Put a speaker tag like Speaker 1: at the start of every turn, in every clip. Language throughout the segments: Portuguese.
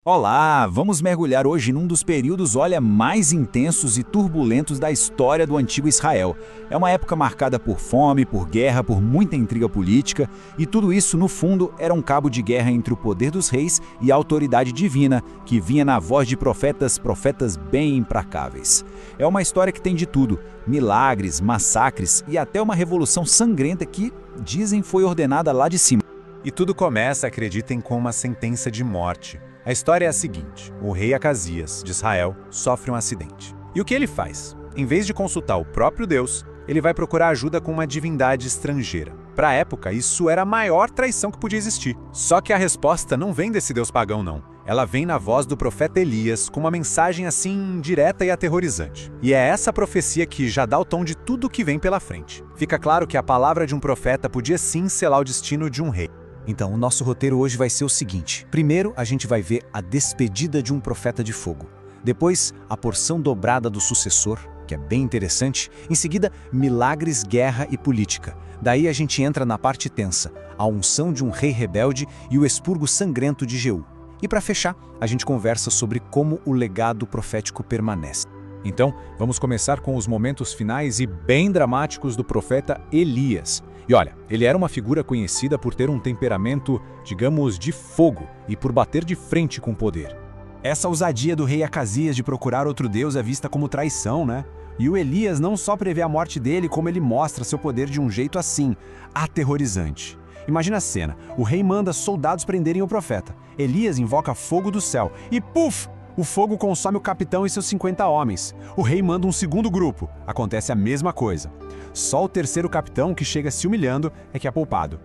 Speaker 1: Olá, vamos mergulhar hoje num dos períodos, mais intensos e turbulentos da história do antigo Israel. É uma época marcada por fome, por guerra, por muita intriga política, e tudo isso, no fundo, era um cabo de guerra entre o poder dos reis e a autoridade divina, que vinha na voz de profetas bem implacáveis. É uma história que tem de tudo: milagres, massacres e até uma revolução sangrenta que, dizem, foi ordenada lá de cima.
Speaker 2: E tudo começa, acreditem, com uma sentença de morte. A história é a seguinte: o rei Acasias, de Israel, sofre um acidente. E o que ele faz? Em vez de consultar o próprio Deus, ele vai procurar ajuda com uma divindade estrangeira. Para a época, isso era a maior traição que podia existir. Só que a resposta não vem desse Deus pagão, não. Ela vem na voz do profeta Elias, com uma mensagem assim, direta e aterrorizante. E é essa profecia que já dá o tom de tudo o que vem pela frente. Fica claro que a palavra de um profeta podia sim selar o destino de um rei.
Speaker 3: Então, o nosso roteiro hoje vai ser o seguinte. Primeiro, a gente vai ver a despedida de um profeta de fogo. Depois, a porção dobrada do sucessor, que é bem interessante. Em seguida, milagres, guerra e política. Daí a gente entra na parte tensa, a unção de um rei rebelde e o expurgo sangrento de Jeú. E para fechar, a gente conversa sobre como o legado profético permanece.
Speaker 4: Então, vamos começar com os momentos finais e bem dramáticos do profeta Elias. E olha, ele era uma figura conhecida por ter um temperamento, digamos, de fogo e por bater de frente com o poder.
Speaker 5: Essa ousadia do rei Acasias de procurar outro deus é vista como traição, né? E o Elias não só prevê a morte dele, como ele mostra seu poder de um jeito assim, aterrorizante. Imagina a cena: o rei manda soldados prenderem o profeta. Elias invoca fogo do céu e puf! O fogo consome o capitão e seus 50 homens. O rei manda um segundo grupo. Acontece a mesma coisa. Só o terceiro capitão, que chega se humilhando, é que é poupado.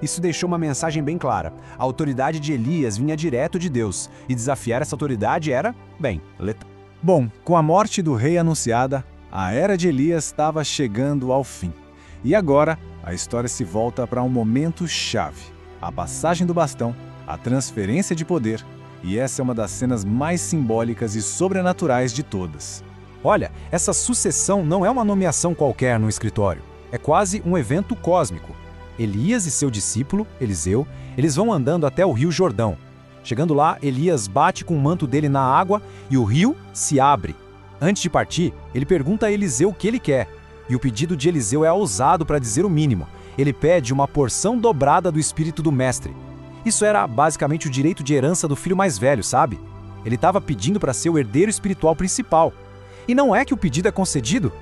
Speaker 5: Isso deixou uma mensagem bem clara. A autoridade de Elias vinha direto de Deus, e desafiar essa autoridade era, bem, letal.
Speaker 4: Bom, com a morte do rei anunciada, a era de Elias estava chegando ao fim. E agora, a história se volta para um momento chave: a passagem do bastão, a transferência de poder. E essa é uma das cenas mais simbólicas e sobrenaturais de todas.
Speaker 3: Olha, essa sucessão não é uma nomeação qualquer no escritório. É quase um evento cósmico. Elias e seu discípulo, Eliseu, eles vão andando até o rio Jordão. Chegando lá, Elias bate com o manto dele na água e o rio se abre. Antes de partir, ele pergunta a Eliseu o que ele quer. E o pedido de Eliseu é ousado para dizer o mínimo. Ele pede uma porção dobrada do espírito do mestre. Isso era basicamente o direito de herança do filho mais velho, sabe? Ele estava pedindo para ser o herdeiro espiritual principal. E não é que o pedido é concedido?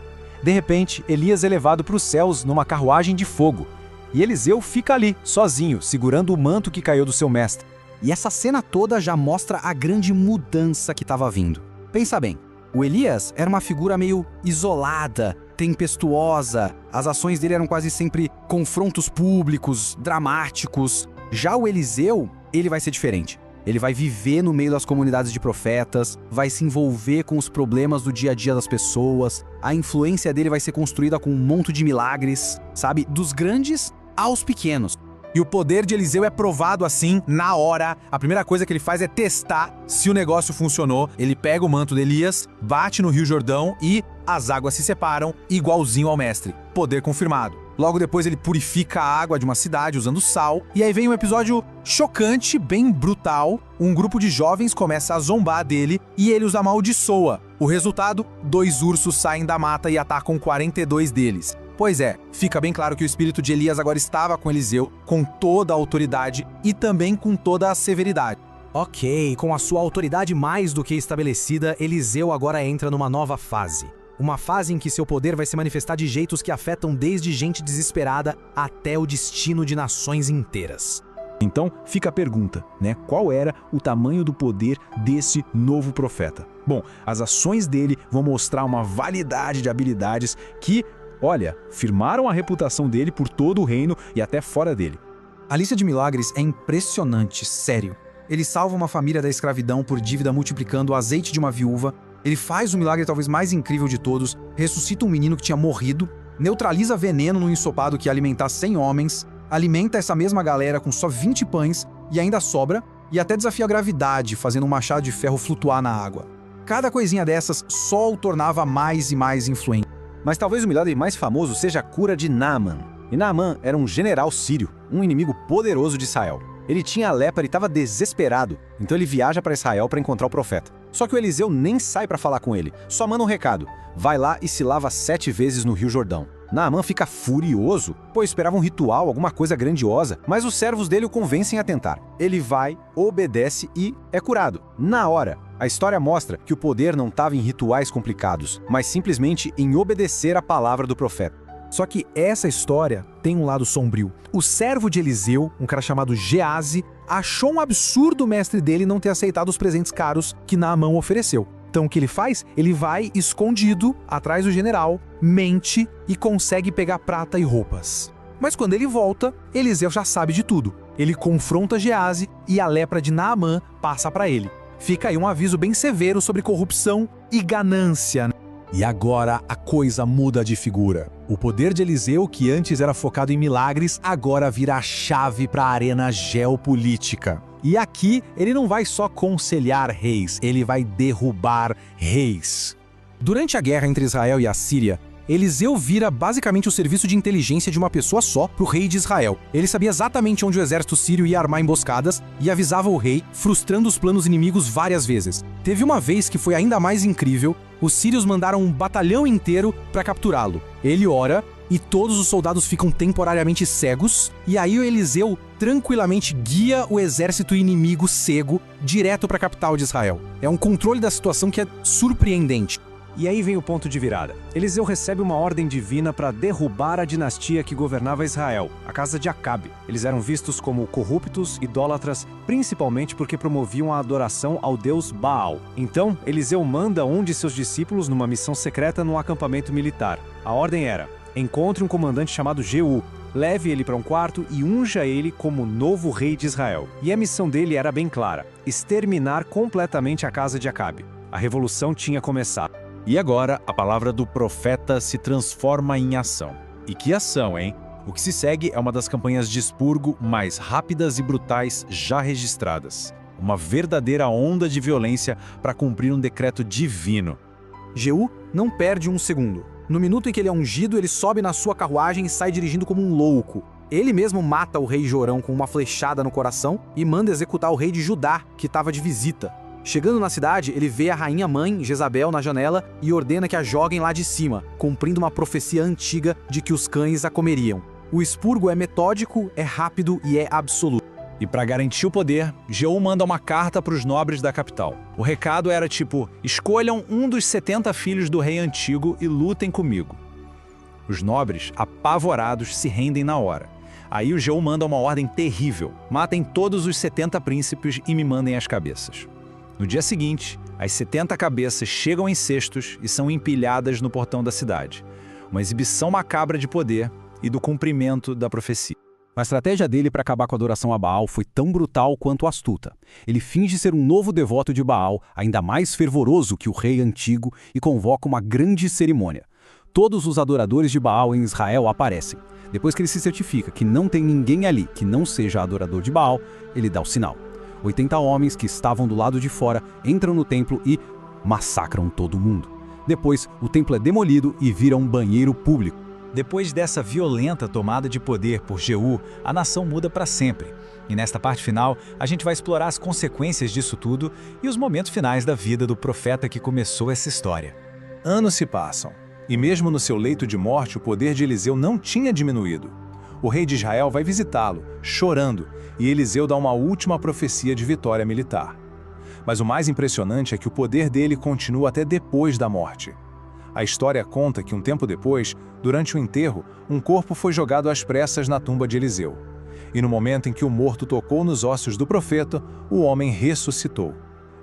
Speaker 3: De repente, Elias é levado para os céus numa carruagem de fogo. E Eliseu fica ali, sozinho, segurando o manto que caiu do seu mestre. E essa cena toda já mostra a grande mudança que estava vindo. Pensa bem, o Elias era uma figura meio isolada, tempestuosa. As ações dele eram quase sempre confrontos públicos, dramáticos. Já o Eliseu, ele vai ser diferente. Ele vai viver no meio das comunidades de profetas, vai se envolver com os problemas do dia a dia das pessoas. A influência dele vai ser construída com um monte de milagres, sabe? Dos grandes aos pequenos.
Speaker 5: E o poder de Eliseu é provado assim, na hora. A primeira coisa que ele faz é testar se o negócio funcionou. Ele pega o manto de Elias, bate no rio Jordão e as águas se separam, igualzinho ao mestre. Poder confirmado. Logo depois ele purifica a água de uma cidade usando sal. E aí vem um episódio chocante, bem brutal. Um grupo de jovens começa a zombar dele e ele os amaldiçoa. O resultado? 2 ursos saem da mata e atacam 42 deles. Pois é, fica bem claro que o espírito de Elias agora estava com Eliseu, com toda a autoridade e também com toda a severidade.
Speaker 3: Ok, com a sua autoridade mais do que estabelecida, Eliseu agora entra numa nova fase. Uma fase em que seu poder vai se manifestar de jeitos que afetam desde gente desesperada até o destino de nações inteiras.
Speaker 4: Então, fica a pergunta, né? Qual era o tamanho do poder desse novo profeta? Bom, as ações dele vão mostrar uma variedade de habilidades que, olha, firmaram a reputação dele por todo o reino e até fora dele.
Speaker 3: A lista de milagres é impressionante, sério. Ele salva uma família da escravidão por dívida multiplicando o azeite de uma viúva. Ele faz o milagre talvez mais incrível de todos, ressuscita um menino que tinha morrido, neutraliza veneno no ensopado que ia alimentar 100 homens, alimenta essa mesma galera com só 20 pães e ainda sobra, e até desafia a gravidade, fazendo um machado de ferro flutuar na água. Cada coisinha dessas só o tornava mais e mais influente.
Speaker 6: Mas talvez o milagre mais famoso seja a cura de Naaman. E Naaman era um general sírio, um inimigo poderoso de Israel.
Speaker 3: Ele tinha a lepra e estava desesperado, então ele viaja para Israel para encontrar o profeta. Só que o Eliseu nem sai para falar com ele, só manda um recado. Vai lá e se lava 7 vezes no Rio Jordão. Naamã fica furioso, pois esperava um ritual, alguma coisa grandiosa, mas os servos dele o convencem a tentar. Ele vai, obedece e é curado. Na hora. A história mostra que o poder não estava em rituais complicados, mas simplesmente em obedecer a palavra do profeta.
Speaker 5: Só que essa história tem um lado sombrio. O servo de Eliseu, um cara chamado Geazi, achou um absurdo o mestre dele não ter aceitado os presentes caros que Naamã ofereceu. Então o que ele faz? Ele vai escondido atrás do general, mente e consegue pegar prata e roupas. Mas quando ele volta, Eliseu já sabe de tudo. Ele confronta Geazi e a lepra de Naamã passa para ele. Fica aí um aviso bem severo sobre corrupção e ganância. E agora a coisa muda de figura. O poder de Eliseu, que antes era focado em milagres, agora vira a chave para a arena geopolítica. E aqui ele não vai só conselhar reis, ele vai derrubar reis. Durante a guerra entre Israel e a Síria, Eliseu vira basicamente o serviço de inteligência de uma pessoa só para o rei de Israel. Ele sabia exatamente onde o exército sírio ia armar emboscadas e avisava o rei, frustrando os planos inimigos várias vezes. Teve uma vez que foi ainda mais incrível, os sírios mandaram um batalhão inteiro para capturá-lo. Ele ora e todos os soldados ficam temporariamente cegos, e aí o Eliseu tranquilamente guia o exército inimigo cego direto para a capital de Israel. É um controle da situação que é surpreendente.
Speaker 3: E aí vem o ponto de virada. Eliseu recebe uma ordem divina para derrubar a dinastia que governava Israel, a casa de Acabe. Eles eram vistos como corruptos, idólatras, principalmente porque promoviam a adoração ao deus Baal. Então, Eliseu manda um de seus discípulos numa missão secreta num acampamento militar. A ordem era: encontre um comandante chamado Jeú, leve ele para um quarto e unja ele como novo rei de Israel. E a missão dele era bem clara: exterminar completamente a casa de Acabe. A revolução tinha começado.
Speaker 1: E agora, a palavra do profeta se transforma em ação. E que ação, hein? O que se segue é uma das campanhas de expurgo mais rápidas e brutais já registradas. Uma verdadeira onda de violência para cumprir um decreto divino.
Speaker 5: Jeú não perde um segundo. No minuto em que ele é ungido, ele sobe na sua carruagem e sai dirigindo como um louco. Ele mesmo mata o rei Jorão com uma flechada no coração e manda executar o rei de Judá, que estava de visita. Chegando na cidade, ele vê a rainha-mãe, Jezabel, na janela e ordena que a joguem lá de cima, cumprindo uma profecia antiga de que os cães a comeriam. O expurgo é metódico, é rápido e é absoluto.
Speaker 1: E para garantir o poder, Jeú manda uma carta para os nobres da capital. O recado era tipo: escolham um dos 70 filhos do rei antigo e lutem comigo. Os nobres, apavorados, se rendem na hora. Aí o Jeú manda uma ordem terrível: matem todos os 70 príncipes e me mandem as cabeças. No dia seguinte, as 70 cabeças chegam em cestos e são empilhadas no portão da cidade. Uma exibição macabra de poder e do cumprimento da profecia.
Speaker 3: A estratégia dele para acabar com a adoração a Baal foi tão brutal quanto astuta. Ele finge ser um novo devoto de Baal, ainda mais fervoroso que o rei antigo, e convoca uma grande cerimônia. Todos os adoradores de Baal em Israel aparecem. Depois que ele se certifica que não tem ninguém ali que não seja adorador de Baal, ele dá o sinal. 80 homens que estavam do lado de fora entram no templo e massacram todo mundo. Depois, o templo é demolido e vira um banheiro público.
Speaker 1: Depois dessa violenta tomada de poder por Jeú, a nação muda para sempre. E nesta parte final, a gente vai explorar as consequências disso tudo e os momentos finais da vida do profeta que começou essa história.
Speaker 2: Anos se passam, e mesmo no seu leito de morte, o poder de Eliseu não tinha diminuído. O rei de Israel vai visitá-lo, chorando, e Eliseu dá uma última profecia de vitória militar. Mas o mais impressionante é que o poder dele continua até depois da morte. A história conta que um tempo depois, durante o enterro, um corpo foi jogado às pressas na tumba de Eliseu. E no momento em que o morto tocou nos ossos do profeta, o homem ressuscitou.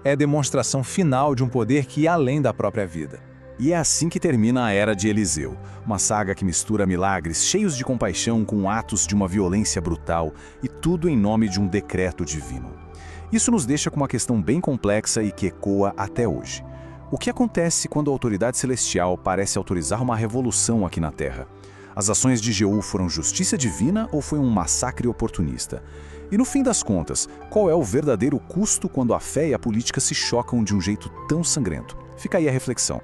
Speaker 2: É a demonstração final de um poder que ia além da própria vida.
Speaker 1: E é assim que termina a Era de Eliseu, uma saga que mistura milagres cheios de compaixão com atos de uma violência brutal, e tudo em nome de um decreto divino. Isso nos deixa com uma questão bem complexa e que ecoa até hoje. O que acontece quando a autoridade celestial parece autorizar uma revolução aqui na Terra? As ações de Jeú foram justiça divina ou foi um massacre oportunista? E no fim das contas, qual é o verdadeiro custo quando a fé e a política se chocam de um jeito tão sangrento? Fica aí a reflexão.